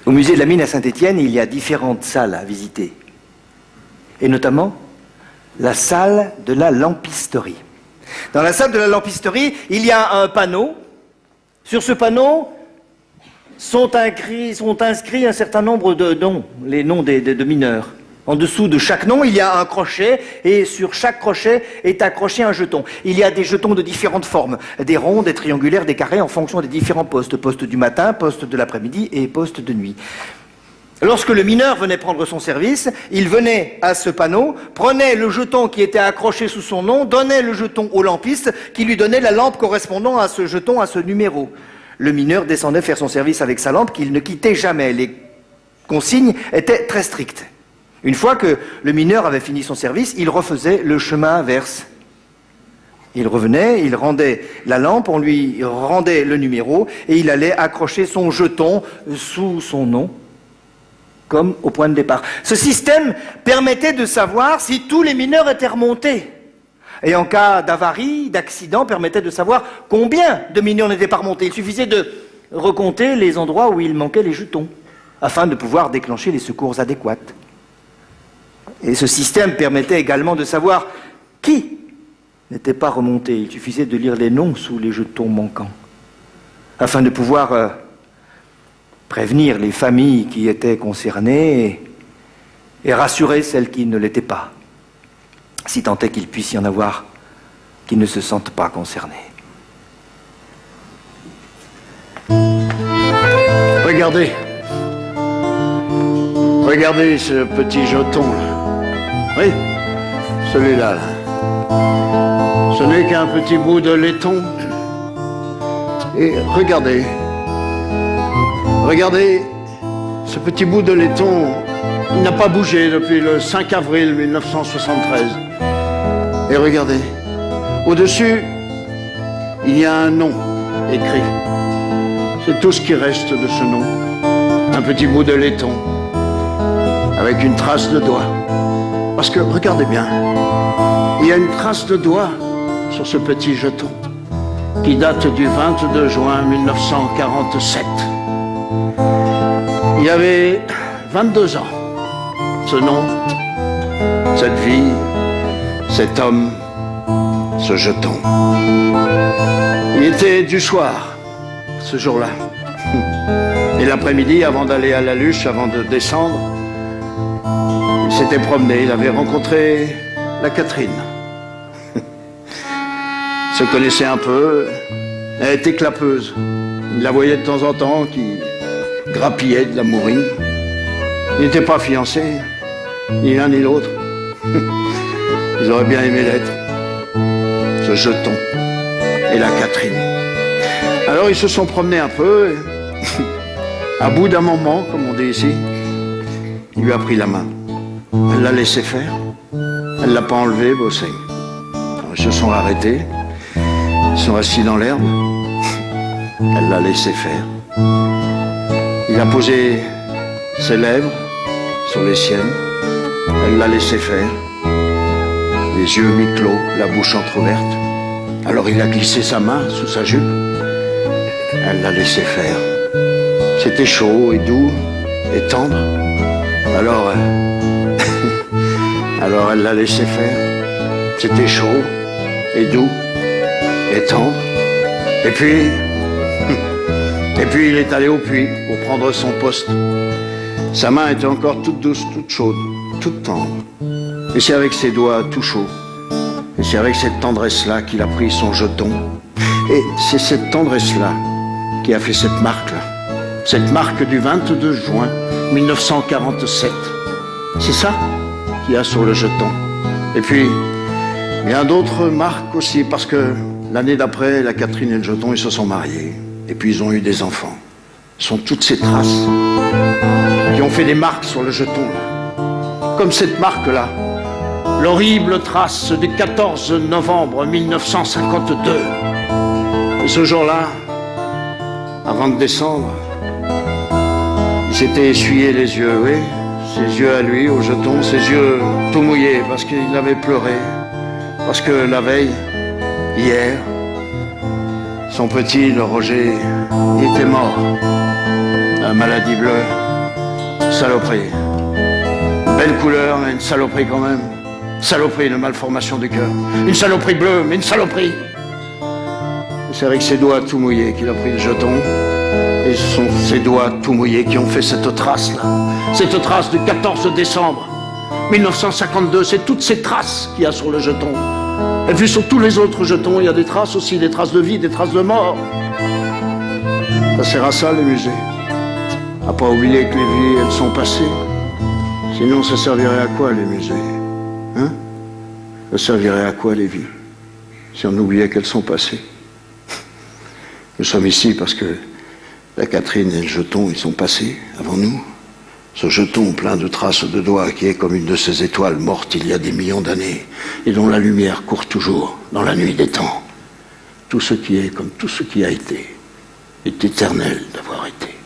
Au musée de la Mine à Saint-Étienne, il y a différentes salles à visiter. Et notamment, la salle de la lampisterie. Dans la salle de la lampisterie, il y a un panneau. Sur ce panneau sont inscrits un certain nombre de noms, les noms de mineurs. En dessous de chaque nom, il y a un crochet, et sur chaque crochet est accroché un jeton. Il y a des jetons de différentes formes, des ronds, des triangulaires, des carrés, en fonction des différents postes. Poste du matin, poste de l'après-midi et poste de nuit. Lorsque le mineur venait prendre son service, il venait à ce panneau, prenait le jeton qui était accroché sous son nom, donnait le jeton au lampiste, qui lui donnait la lampe correspondant à ce jeton, à ce numéro. Le mineur descendait faire son service avec sa lampe, qu'il ne quittait jamais. Les consignes étaient très strictes. Une fois que le mineur avait fini son service, il refaisait le chemin inverse. Il revenait, il rendait la lampe, on lui rendait le numéro, et il allait accrocher son jeton sous son nom, comme au point de départ. Ce système permettait de savoir si tous les mineurs étaient remontés. Et en cas d'avarie, d'accident, permettait de savoir combien de mineurs n'étaient pas remontés. Il suffisait de recompter les endroits où il manquait les jetons, afin de pouvoir déclencher les secours adéquats. Et ce système permettait également de savoir qui n'était pas remonté. Il suffisait de lire les noms sous les jetons manquants, afin de pouvoir prévenir les familles qui étaient concernées et rassurer celles qui ne l'étaient pas, si tant est qu'il puisse y en avoir qui ne se sentent pas concernés. Regardez. Regardez ce petit jeton là. Oui, celui-là. Là. Ce n'est qu'un petit bout de laiton. Et regardez. Regardez, ce petit bout de laiton, il n'a pas bougé depuis le 5 avril 1973. Et regardez, au-dessus, il y a un nom écrit. C'est tout ce qui reste de ce nom. Un petit bout de laiton, avec une trace de doigt. Parce que, regardez bien, il y a une trace de doigt sur ce petit jeton, qui date du 22 juin 1947. Il y avait 22 ans. Ce nom, cette vie, cet homme, ce jeton. Il était du soir, ce jour-là. Et l'après-midi, avant d'aller à la luche, avant de descendre, il s'était promené, il avait rencontré la Catherine. Ils se connaissaient un peu, elle était clapeuse. Il la voyait de temps en temps qui grappillait de la mourine. Ils n'étaient pas fiancés, ni l'un ni l'autre. Ils auraient bien aimé l'être, ce jeton et la Catherine. Alors ils se sont promenés un peu, et à bout d'un moment, comme on dit ici, il lui a pris la main. Elle l'a laissé faire, elle ne l'a pas enlevé, bossé. Ils se sont arrêtés, ils sont assis dans l'herbe, elle l'a laissé faire. Il a posé ses lèvres sur les siennes, elle l'a laissé faire, les yeux mi-clos, la bouche entrouverte. Alors il a glissé sa main sous sa jupe, elle l'a laissé faire. C'était chaud et doux et tendre, alors elle l'a laissé faire. C'était chaud et doux et tendre, et puis il est allé au puits pour prendre son poste. Sa main était encore toute douce, toute chaude, toute tendre. Et c'est avec ses doigts tout chauds, et c'est avec cette tendresse-là qu'il a pris son jeton. Et c'est cette tendresse-là qui a fait cette marque-là. Cette marque du 22 juin 1947. C'est ça qu'il y a sur le jeton. Et puis, bien d'autres marques aussi, parce que l'année d'après, la Catherine et le jeton, ils se sont mariés. Et puis ils ont eu des enfants. Ce sont toutes ces traces qui ont fait des marques sur le jeton, là. Comme cette marque-là, l'horrible trace du 14 novembre 1952. Et ce jour-là, avant de descendre, il s'était essuyé les yeux, oui, ses yeux à lui, au jeton, ses yeux tout mouillés, parce qu'il avait pleuré, parce que la veille, hier, son petit, le Roger, était mort. La maladie bleue, Saloperie. Belle couleur, mais une saloperie quand même. Saloperie, une malformation du cœur. Une saloperie bleue, mais une saloperie. C'est avec ses doigts tout mouillés qu'il a pris le jeton. Et ce sont ses doigts tout mouillés qui ont fait cette trace-là. Cette trace du 14 décembre 1952, c'est toutes ces traces qu'il y a sur le jeton. Et puis sur tous les autres jetons, il y a des traces aussi, des traces de vie, des traces de mort. Ça sert à ça, les musées. À pas oublier que les vies, elles sont passées. Sinon, ça servirait à quoi, les musées? Hein? Ça servirait à quoi, les vies? Si on oubliait qu'elles sont passées. Nous sommes ici parce que la Catherine et le jeton, ils sont passés avant nous. Ce jeton plein de traces de doigts qui est comme une de ces étoiles mortes il y a des millions d'années et dont la lumière court toujours dans la nuit des temps. Tout ce qui est comme tout ce qui a été est éternel d'avoir été.